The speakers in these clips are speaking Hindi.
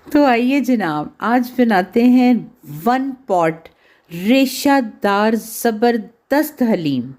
तो आइए जनाब, आज बनाते हैं वन पॉट रेशादार ज़बरदस्त हलीम।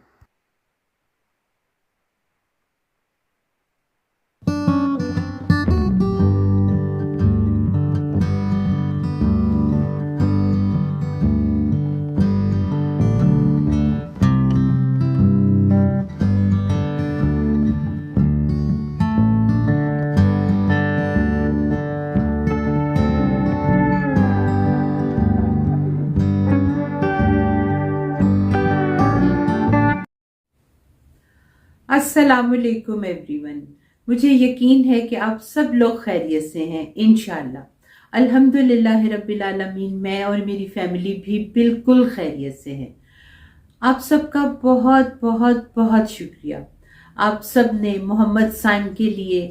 अस्सलामुअलैकुम एवरीवन। मुझे यकीन है कि आप सब लोग खैरियत से हैं इंशाल्लाह। अल्हम्दुलिल्लाह रब्बिल आलमीन, मैं और मेरी फैमिली भी बिल्कुल खैरियत से हैं। आप सबका बहुत बहुत बहुत शुक्रिया। आप सब ने मोहम्मद साइम के लिए,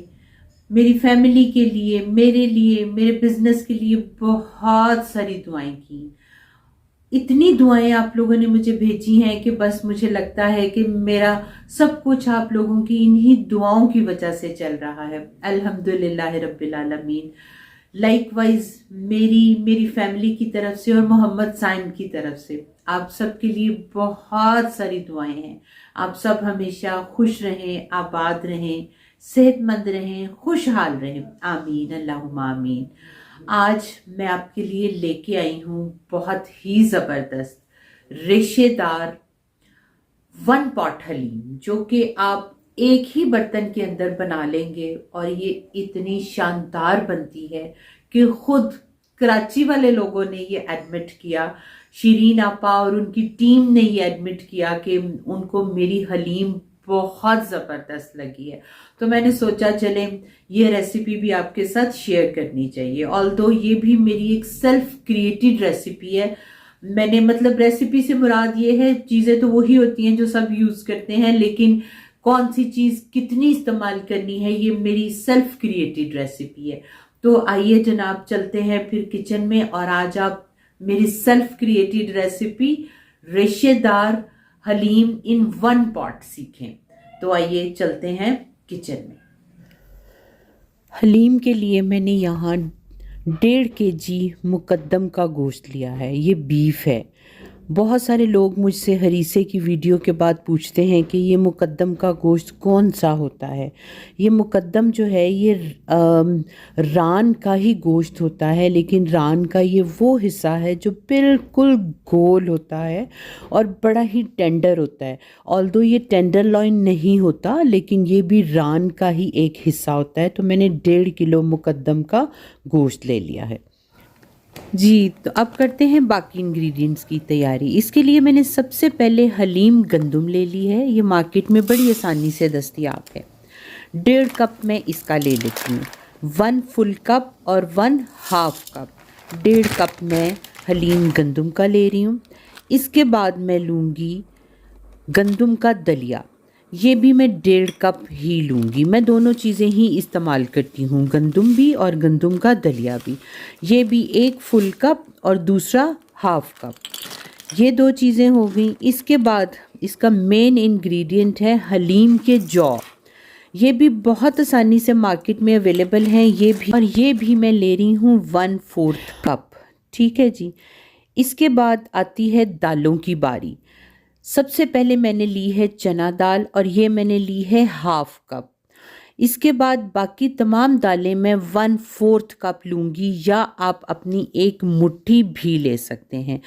मेरी फैमिली के लिए, मेरे बिजनेस के लिए बहुत सारी दुआएं की। इतनी दुआएं आप लोगों ने मुझे भेजी हैं कि बस मुझे लगता है कि मेरा सब कुछ आप लोगों की इन्हीं दुआओं की वजह से चल रहा है। अल्हम्दुलिल्लाह रब्बिल आलमीन। लाइकवाइज मेरी मेरी फैमिली की तरफ से और मोहम्मद साइम की तरफ से आप सबके लिए बहुत सारी दुआएं हैं। आप सब हमेशा खुश रहें, आबाद रहें, सेहतमंद रहें, खुशहाल रहें। आमीन अल्लाहुम्मा आमीन। आज मैं आपके लिए लेके आई हूँ बहुत ही ज़बरदस्त रेशेदार वन पॉट हलीम, जो कि आप एक ही बर्तन के अंदर बना लेंगे और ये इतनी शानदार बनती है कि खुद कराची वाले लोगों ने ये एडमिट किया। शीरीन आपा और उनकी टीम ने ये एडमिट किया कि उनको मेरी हलीम बहुत ज़बरदस्त लगी है। तो मैंने सोचा चले ये रेसिपी भी आपके साथ शेयर करनी चाहिए। ऑल्दो ये भी मेरी एक सेल्फ क्रिएटेड रेसिपी है। मैंने मतलब रेसिपी से मुराद ये है, चीज़ें तो वही होती हैं जो सब यूज़ करते हैं, लेकिन कौन सी चीज़ कितनी इस्तेमाल करनी है ये मेरी सेल्फ क्रिएटेड रेसिपी है। तो आइए जनाब, चलते हैं फिर किचन में और आज आप मेरी सेल्फ क्रिएटेड रेसिपी रेशेदार हलीम इन वन पॉट सीखें। तो आइए चलते हैं किचन में। हलीम के लिए मैंने यहाँ 1.5 kg मुकद्दम का गोश्त लिया है। ये बीफ है। बहुत सारे लोग मुझसे हरीसे की वीडियो के बाद पूछते हैं कि ये मुकद्दम का गोश्त कौन सा होता है। ये मुकद्दम जो है ये रान का ही गोश्त होता है, लेकिन रान का ये वो हिस्सा है जो बिल्कुल गोल होता है और बड़ा ही टेंडर होता है। ऑल्दो ये टेंडर लॉइन नहीं होता, लेकिन ये भी रान का ही एक हिस्सा होता है। तो मैंने 1.5 किलो मुकद्दम का गोश्त ले लिया है जी। तो अब करते हैं बाकी इंग्रेडिएंट्स की तैयारी। इसके लिए मैंने सबसे पहले हलीम गंदम ले ली है। ये मार्केट में बड़ी आसानी से दस्तयाब है। 1.5 कप मैं इसका ले लेती हूँ। 1 फुल कप और 1 हाफ कप। 1.5 कप मैं हलीम गंदम का ले रही हूँ। इसके बाद मैं लूँगी गंदम का दलिया। ये भी मैं 1.5 कप ही लूँगी। मैं दोनों चीज़ें ही इस्तेमाल करती हूँ, गंदम भी और गंदम का दलिया भी। ये भी 1 फुल कप और दूसरा हाफ कप। ये 2 चीज़ें हो गई। इसके बाद इसका मेन इंग्रेडिएंट है हलीम के जौ। ये भी बहुत आसानी से मार्केट में अवेलेबल हैं। ये भी मैं ले रही हूँ 1/4 कप। ठीक है जी। इसके बाद आती है दालों की बारी। सबसे पहले मैंने ली है चना दाल और ये मैंने ली है हाफ कप। इसके बाद बाकी तमाम दालें मैं 1/4 कप लूँगी, या आप अपनी एक मुट्ठी भी ले सकते हैं।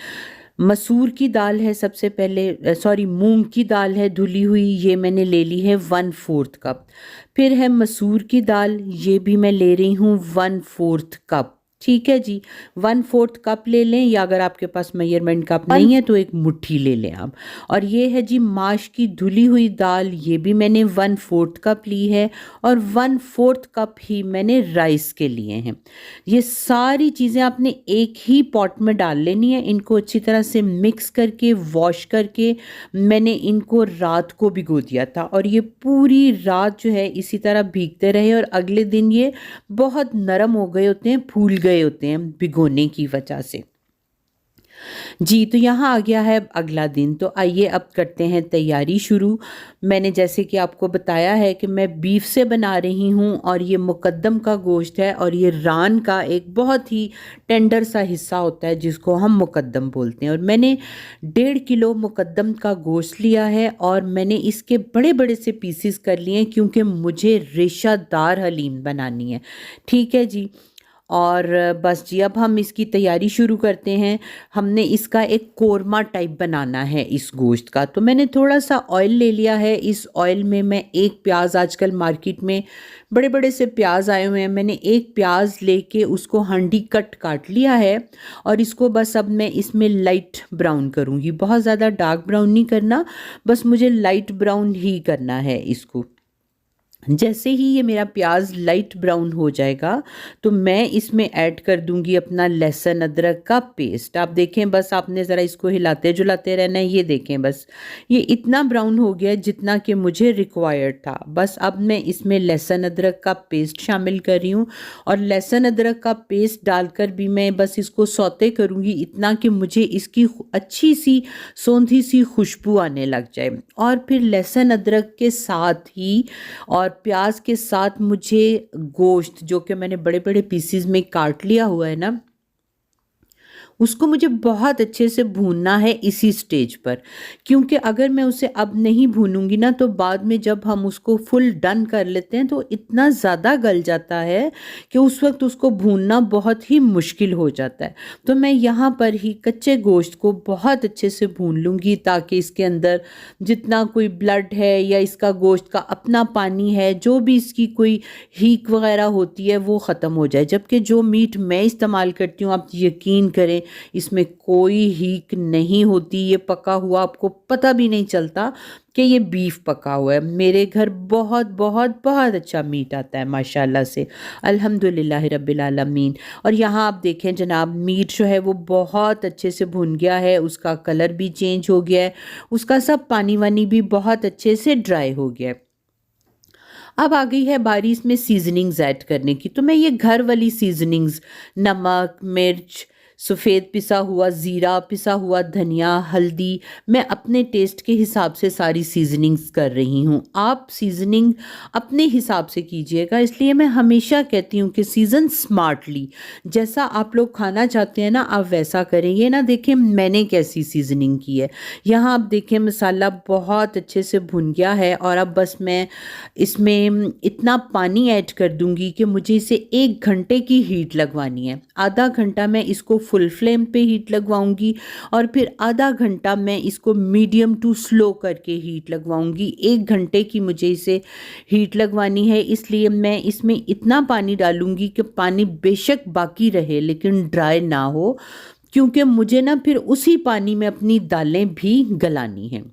मसूर की दाल है, सबसे पहले मूंग की दाल है धुली हुई, ये मैंने ले ली है 1/4 कप। फिर है मसूर की दाल, ये भी मैं ले रही हूँ 1/4 कप। ठीक है जी। 1/4 कप ले लें, या अगर आपके पास मेजरमेंट कप नहीं है तो एक मुट्ठी ले लें आप। और ये है जी माश की धुली हुई दाल, ये भी मैंने 1/4 कप ली है। और 1/4 कप ही मैंने राइस के लिए हैं। ये सारी चीज़ें आपने एक ही पॉट में डाल लेनी है। इनको अच्छी तरह से मिक्स करके वॉश करके मैंने इनको रात को भिगो दिया था, और ये पूरी रात जो है इसी तरह भीगते रहे, और अगले दिन ये बहुत नरम हो गए होते हैं, फूल गए होते हैं भिगोने की वजह से। जी, तो यहाँ आ गया है अगला दिन, तो आइए अब करते हैं तैयारी शुरू। मैंने जैसे कि आपको बताया है कि मैं बीफ से बना रही हूँ और ये मुक़द्दम का गोश्त है और ये रान का एक बहुत ही टेंडर सा हिस्सा होता है जिसको हम मुक़द्दम बोलते हैं। और मैंने 1.5 किलो मुक़द्दम का गोश्त लिया है और मैंने इसके बड़े-बड़े से पीसेस कर लिए हैं क्योंकि मुझे रेशादार हलीम बनानी है। ठीक है जी। और बस जी अब हम इसकी तैयारी शुरू करते हैं। हमने इसका एक कोरमा टाइप बनाना है इस गोश्त का, तो मैंने थोड़ा सा ऑयल ले लिया है। इस ऑयल में मैं एक प्याज, आजकल मार्केट में बड़े बड़े से प्याज आए हुए हैं, मैंने एक प्याज लेके उसको हांडी कट काट लिया है और इसको बस अब मैं इसमें लाइट ब्राउन करूँगी। बहुत ज़्यादा डार्क ब्राउन नहीं करना, बस मुझे लाइट ब्राउन ही करना है इसको। जैसे ही ये मेरा प्याज लाइट ब्राउन हो जाएगा तो मैं इसमें ऐड कर दूंगी अपना लहसुन अदरक का पेस्ट। आप देखें, बस आपने ज़रा इसको हिलाते जुलाते रहना है। ये देखें, बस ये इतना ब्राउन हो गया जितना कि मुझे रिक्वायर्ड था। बस अब मैं इसमें लहसुन अदरक का पेस्ट शामिल कर रही हूँ और लहसुन अदरक का पेस्ट डालकर भी मैं बस इसको सौते करूँगी इतना कि मुझे इसकी अच्छी सी सौंधी सी खुशबू आने लग जाए। और फिर लहसुन अदरक के साथ ही और प्याज के साथ मुझे गोश्त, जो कि मैंने बड़े बड़े पीसीज में काट लिया हुआ है ना, उसको मुझे बहुत अच्छे से भूनना है इसी स्टेज पर। क्योंकि अगर मैं उसे अब नहीं भूनूंगी ना तो बाद में जब हम उसको फुल डन कर लेते हैं तो इतना ज़्यादा गल जाता है कि उस वक्त उसको भूनना बहुत ही मुश्किल हो जाता है। तो मैं यहाँ पर ही कच्चे गोश्त को बहुत अच्छे से भून लूँगी ताकि इसके अंदर जितना कोई ब्लड है या इसका गोश्त का अपना पानी है, जो भी इसकी कोई हीक वगैरह होती है, वो ख़त्म हो जाए। जबकि जो मीट मैं इस्तेमाल करती हूँ, आप यकीन करें, इसमें कोई हीक नहीं होती। ये पका हुआ आपको पता भी नहीं चलता कि ये बीफ पका हुआ है। मेरे घर बहुत बहुत बहुत अच्छा मीट आता है माशाल्लाह से, अल्हम्दुलिल्लाह रब्बिल आलमीन। और यहाँ आप देखें जनाब, मीट जो है वो बहुत अच्छे से भुन गया है, उसका कलर भी चेंज हो गया है, उसका सब पानी वानी भी बहुत अच्छे से ड्राई हो गया है। अब आ गई है बारी इसमें सीजनिंग्स ऐड करने की। तो मैं ये घर वाली सीजनिंग्स, नमक, मिर्च, सफ़ेद पिसा हुआ ज़ीरा, पिसा हुआ धनिया, हल्दी, मैं अपने टेस्ट के हिसाब से सारी सीजनिंग्स कर रही हूँ। आप सीजनिंग अपने हिसाब से कीजिएगा, इसलिए मैं हमेशा कहती हूँ कि सीज़न स्मार्टली, जैसा आप लोग खाना चाहते हैं ना आप वैसा करें। ये ना देखें मैंने कैसी सीजनिंग की है। यहाँ आप देखें मसाला बहुत अच्छे से भुन गया है और अब बस मैं इसमें इतना पानी ऐड कर दूंगी कि मुझे इसे 1 घंटे की हीट लगवानी है। आधा घंटा मैं इसको फुल फ्लेम पे हीट लगवाऊंगी और फिर आधा घंटा मैं इसको मीडियम टू स्लो करके हीट लगवाऊंगी। 1 घंटे की मुझे इसे हीट लगवानी है, इसलिए मैं इसमें इतना पानी डालूंगी कि पानी बेशक बाकी रहे लेकिन ड्राई ना हो, क्योंकि मुझे ना फिर उसी पानी में अपनी दालें भी गलानी हैं।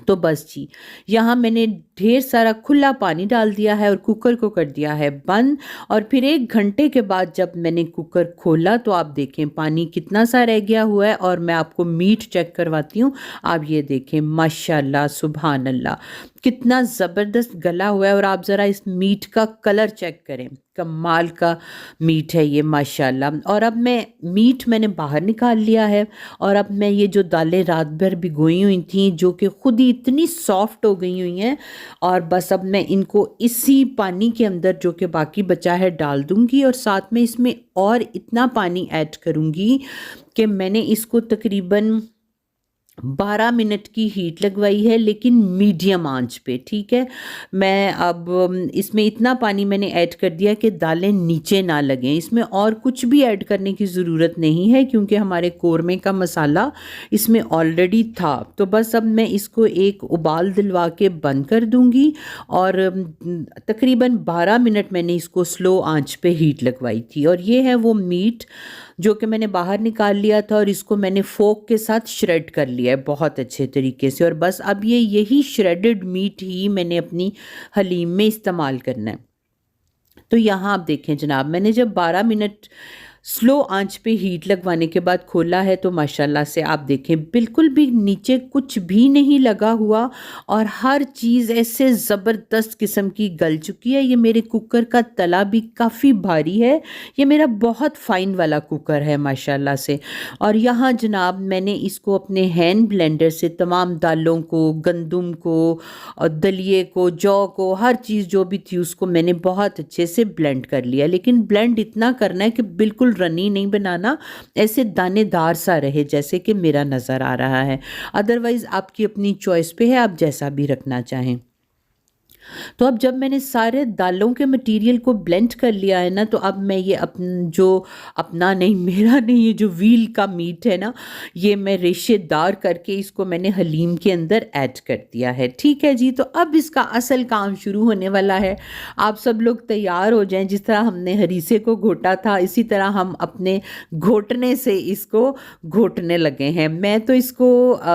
तो बस जी, यहाँ मैंने ढेर सारा खुला पानी डाल दिया है और कुकर को कर दिया है बंद। और फिर 1 घंटे के बाद जब मैंने कुकर खोला तो आप देखें पानी कितना सा रह गया हुआ है और मैं आपको मीट चेक करवाती हूँ। आप ये देखें माशाल्लाह सुभान अल्लाह, कितना ज़बरदस्त गला हुआ है। और आप ज़रा इस मीट का कलर चेक करें, कमाल का मीट है ये माशाल्लाह। और अब मैंने बाहर निकाल लिया है और अब मैं ये जो दालें रात भर भिगोई हुई थी, जो कि खुद ही इतनी सॉफ्ट हो गई हुई हैं, और बस अब मैं इनको इसी पानी के अंदर जो कि बाकी बचा है डाल दूंगी और साथ में इसमें और इतना पानी ऐड करूंगी कि मैंने इसको तकरीबन 12 मिनट की हीट लगवाई है, लेकिन मीडियम आंच पे। ठीक है, मैं अब इसमें इतना पानी मैंने ऐड कर दिया कि दालें नीचे ना लगें। इसमें और कुछ भी ऐड करने की ज़रूरत नहीं है क्योंकि हमारे कोरमे का मसाला इसमें ऑलरेडी था। तो बस अब मैं इसको एक उबाल दिलवा के बंद कर दूंगी और तकरीबन 12 मिनट मैंने इसको स्लो आंच पे हीट लगवाई थी। और ये है वो मीट जो कि मैंने बाहर निकाल लिया था और इसको मैंने फोक के साथ श्रेड कर लिया है बहुत अच्छे तरीके से। और बस अब यही श्रेडेड मीट ही मैंने अपनी हलीम में इस्तेमाल करना है। तो यहाँ आप देखें जनाब, मैंने जब 12 मिनट स्लो आंच पे हीट लगवाने के बाद खोला है तो माशाल्लाह से आप देखें बिल्कुल भी नीचे कुछ भी नहीं लगा हुआ और हर चीज़ ऐसे ज़बरदस्त किस्म की गल चुकी है। ये मेरे कुकर का तला भी काफ़ी भारी है, ये मेरा बहुत फ़ाइन वाला कुकर है माशाल्लाह से। और यहाँ जनाब मैंने इसको अपने हैंड ब्लेंडर से तमाम दालों को, गंदुम को और दलिए को, जौ को, हर चीज़ जो भी थी उसको मैंने बहुत अच्छे से ब्लेंड कर लिया। लेकिन ब्लेंड इतना करना है कि बिल्कुल रनी नहीं बनाना, ऐसे दानेदार सा रहे जैसे कि मेरा नज़र आ रहा है। अदरवाइज़ आपकी अपनी चॉइस पे है, आप जैसा भी रखना चाहें। तो अब जब मैंने सारे दालों के मटेरियल को ब्लेंड कर लिया है ना, तो अब मैं ये अपना नहीं, मेरा नहीं, ये जो व्हील का मीट है ना, ये मैं रेशेदार करके इसको मैंने हलीम के अंदर ऐड कर दिया है। ठीक है जी, तो अब इसका असल काम शुरू होने वाला है। आप सब लोग तैयार हो जाएं। जिस तरह हमने हरीसे को घोटा था, इसी तरह हम अपने घोटने से इसको घोटने लगे हैं। मैं तो इसको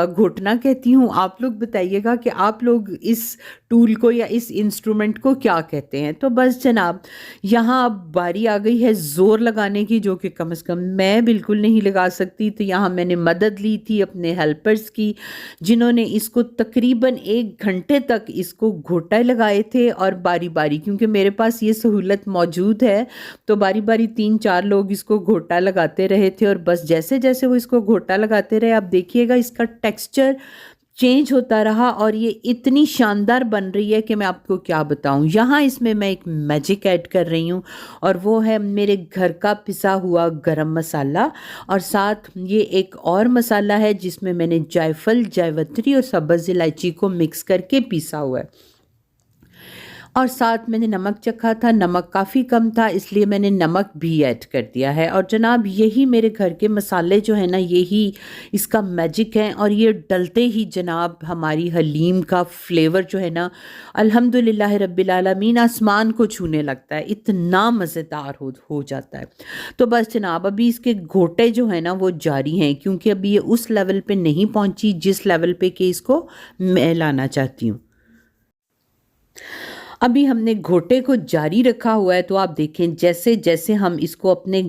घोटना कहती हूँ, आप लोग बताइएगा कि आप लोग इस टूल को या इस इंस्ट्रूमेंट को क्या कहते हैं। तो बस जनाब यहाँ अब बारी आ गई है ज़ोर लगाने की, जो कि कम से कम मैं बिल्कुल नहीं लगा सकती। तो यहाँ मैंने मदद ली थी अपने हेल्पर्स की, जिन्होंने इसको तकरीबन 1 घंटे तक इसको घोटा लगाए थे। और बारी बारी, क्योंकि मेरे पास ये सहूलत मौजूद है, तो बारी बारी 3-4 लोग इसको घोटा लगाते रहे थे। और बस जैसे जैसे वो इसको घोटा लगाते रहे, आप देखिएगा इसका टेक्सचर चेंज होता रहा और ये इतनी शानदार बन रही है कि मैं आपको क्या बताऊं। यहाँ इसमें मैं एक मैजिक ऐड कर रही हूँ, और वो है मेरे घर का पिसा हुआ गरम मसाला। और साथ ये एक और मसाला है जिसमें मैंने जायफल, जावित्री और सब्ज़ इलायची को मिक्स करके पीसा हुआ है। और साथ मैंने नमक चखा था, नमक काफ़ी कम था, इसलिए मैंने नमक भी ऐड कर दिया है। और जनाब यही मेरे घर के मसाले जो है ना, यही इसका मैजिक है। और ये डलते ही जनाब हमारी हलीम का फ्लेवर जो है ना, अल्हम्दुलिल्लाह रब्बिल आलमीन, आसमान को छूने लगता है, इतना मज़ेदार हो जाता है। तो बस जनाब अभी इसके घोटे जो है ना वो जारी हैं, क्योंकि अभी ये उस लेवल पे नहीं पहुंची जिस लेवल पे कि इसको मैं लाना चाहती हूँ। अभी हमने घोटे को जारी रखा हुआ है। तो आप देखें जैसे जैसे हम इसको अपने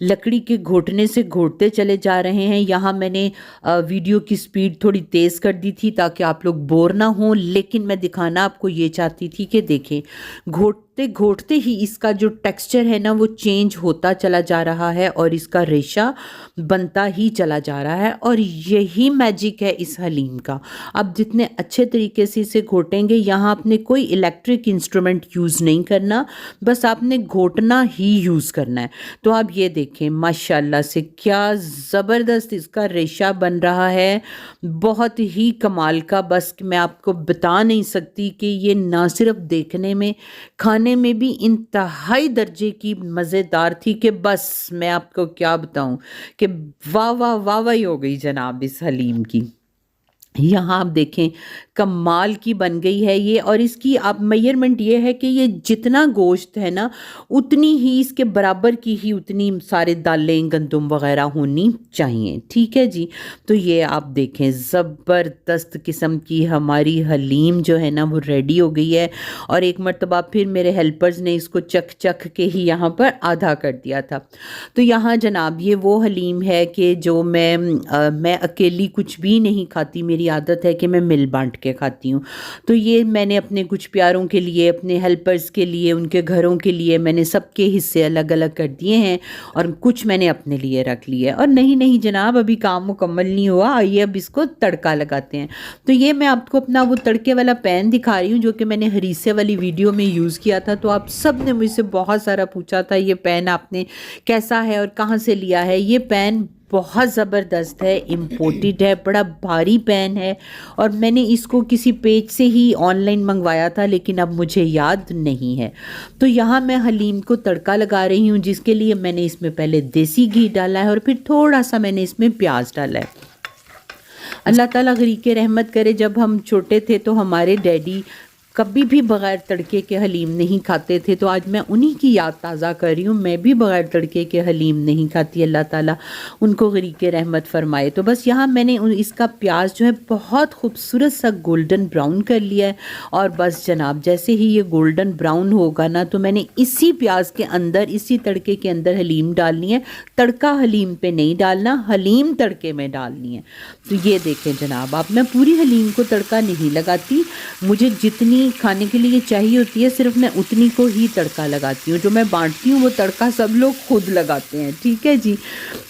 लकड़ी के घोटने से घोटते चले जा रहे हैं। यहाँ मैंने वीडियो की स्पीड थोड़ी तेज़ कर दी थी ताकि आप लोग बोर ना हों, लेकिन मैं दिखाना आपको ये चाहती थी कि देखें घोटते घोटते ही इसका जो टेक्सचर है ना वो चेंज होता चला जा रहा है और इसका रेशा बनता ही चला जा रहा है। और यही मैजिक है इस हलीम का। अब जितने अच्छे तरीके से इसे घोटेंगे, यहाँ आपने कोई इलेक्ट्रिक इंस्ट्रूमेंट यूज़ नहीं करना, बस आपने घोटना ही यूज़ करना है। तो आप ये देखें माशाल्लाह से क्या ज़बरदस्त इसका रेशा बन रहा है, बहुत ही कमाल का। बस मैं आपको बता नहीं सकती कि ये ना सिर्फ देखने में, खाने में भी इंतहाई दर्जे की मज़ेदार थी कि बस मैं आपको क्या बताऊं कि वाह वाह वाह वाह ही हो गई जनाब इस हलीम की। यहाँ आप देखें कमाल की बन गई है ये। और इसकी आप मेजरमेंट ये है कि ये जितना गोश्त है ना, उतनी ही इसके बराबर की ही उतनी सारे दालें, गंदुम वगैरह होनी चाहिए। ठीक है जी, तो ये आप देखें ज़बरदस्त किस्म की हमारी हलीम जो है ना वो रेडी हो गई है। और एक मरतबा फिर मेरे हेल्पर्स ने इसको चख चख के ही यहाँ पर आधा कर दिया था। तो यहाँ जनाब ये वो हलीम है कि जो मैं अकेली कुछ भी नहीं खाती, मेरी आदत है कि मैं मिल बांट के खाती हूँ। तो ये मैंने अपने कुछ प्यारों के लिए, अपने हेल्पर्स के लिए, उनके घरों के लिए मैंने सबके हिस्से अलग अलग कर दिए हैं और कुछ मैंने अपने लिए रख लिए। और नहीं जनाब अभी काम मुकम्मल नहीं हुआ, आइए अब इसको तड़का लगाते हैं। तो ये मैं आपको अपना वो तड़के वाला पैन दिखा रही हूँ जो कि मैंने हरीसे वाली वीडियो में यूज़ किया था। तो आप सब ने मुझसे बहुत सारा पूछा था ये पैन आपने कैसा है और कहाँ से लिया है। ये पैन बहुत ज़बरदस्त है, इम्पोर्टेड है, बड़ा भारी पैन है और मैंने इसको किसी पेज से ही ऑनलाइन मंगवाया था, लेकिन अब मुझे याद नहीं है। तो यहाँ मैं हलीम को तड़का लगा रही हूँ, जिसके लिए मैंने इसमें पहले देसी घी डाला है और फिर थोड़ा सा मैंने इसमें प्याज डाला है। अल्लाह ताला गरीक रहमत करे, जब हम छोटे थे तो हमारे डैडी कभी भी बग़ैर तड़के के हलीम नहीं खाते थे, तो आज मैं उन्हीं की याद ताज़ा कर रही हूँ। मैं भी बग़ैर तड़के के हलीम नहीं खाती, अल्लाह ताला उनको ग़रीक़े रहमत फ़रमाए। तो बस यहाँ मैंने इसका प्याज जो है बहुत खूबसूरत सा गोल्डन ब्राउन कर लिया है, और बस जनाब जैसे ही ये गोल्डन ब्राउन होगा ना, तो मैंने इसी प्याज के अंदर, इसी तड़के के अंदर हलीम डालनी है। तड़का हलीम पे नहीं डालना, हलीम तड़के में डालनी है। तो ये देखें जनाब, अब मैं पूरी हलीम को तड़का नहीं लगाती, मुझे जितनी खाने के लिए चाहिए होती है सिर्फ मैं उतनी को ही तड़का लगाती हूँ। जो मैं बांटती हूँ वो तड़का सब लोग खुद लगाते हैं, ठीक है जी।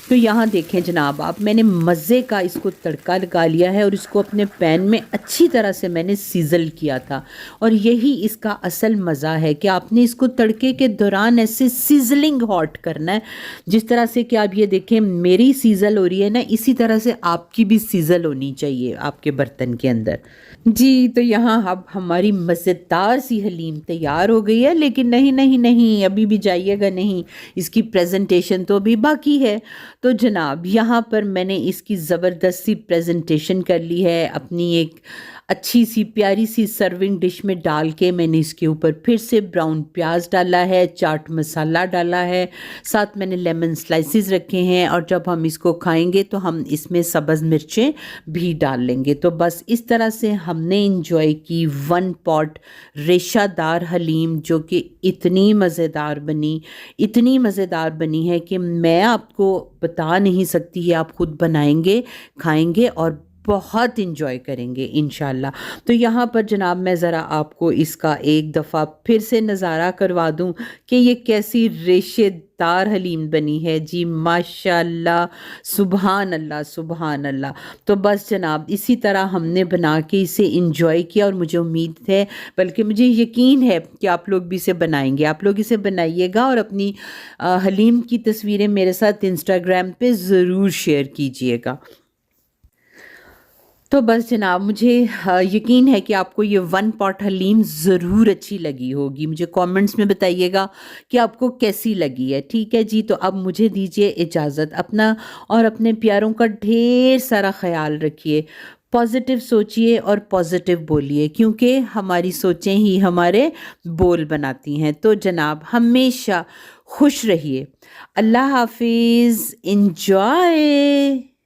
तो यहाँ देखें जनाब आप, मैंने मज़े का इसको तड़का लगा लिया है और इसको अपने पैन में अच्छी तरह से मैंने सीज़ल किया था। और यही इसका असल मज़ा है कि आपने इसको तड़के के दौरान ऐसे सीज़लिंग हॉट करना है, जिस तरह से कि आप ये देखें मेरी सीज़ल हो रही है ना, इसी तरह से आपकी भी सीज़ल होनी चाहिए आपके बर्तन के अंदर जी। तो यहाँ अब हमारी मज़ेदार सी हलीम तैयार हो गई है, लेकिन नहीं नहीं नहीं, अभी भी जाइएगा नहीं, इसकी प्रेजेंटेशन तो अभी बाकी है। तो जनाब यहाँ पर मैंने इसकी ज़बरदस्त सी प्रेजेंटेशन कर ली है, अपनी एक अच्छी सी प्यारी सी सर्विंग डिश में डाल के मैंने इसके ऊपर फिर से ब्राउन प्याज डाला है, चाट मसाला डाला है, साथ मैंने लेमन स्लाइसेस रखे हैं, और जब हम इसको खाएंगे तो हम इसमें सब्ज़ मिर्चें भी डाल लेंगे। तो बस इस तरह से हमने इंजॉय की 1 पॉट रेशादार हलीम, जो कि इतनी मज़ेदार बनी, इतनी मज़ेदार बनी है कि मैं आपको बता नहीं सकती। ये आप खुद बनाएंगे, खाएंगे और बहुत इंजॉय करेंगे इंशाल्लाह। तो यहाँ पर जनाब मैं ज़रा आपको इसका एक दफ़ा फिर से नज़ारा करवा दूँ कि ये कैसी रेशेदार हलीम बनी है जी, माशाल्लाह, सुभान अल्लाह सुभान अल्लाह। तो बस जनाब इसी तरह हमने बना के इसे इंजॉय किया, और मुझे उम्मीद है, बल्कि मुझे यकीन है कि आप लोग भी इसे बनाएंगे। आप लोग इसे बनाइएगा और अपनी हलीम की तस्वीरें मेरे साथ इंस्टाग्राम पे ज़रूर शेयर कीजिएगा। तो बस जनाब मुझे यकीन है कि आपको ये 1 पॉट हलीम ज़रूर अच्छी लगी होगी। मुझे कमेंट्स में बताइएगा कि आपको कैसी लगी है, ठीक है जी। तो अब मुझे दीजिए इजाज़त, अपना और अपने प्यारों का ढेर सारा ख्याल रखिए, पॉजिटिव सोचिए और पॉजिटिव बोलिए, क्योंकि हमारी सोचें ही हमारे बोल बनाती हैं। तो जनाब हमेशा खुश रहिए। अल्लाह हाफिज़, एंजॉय।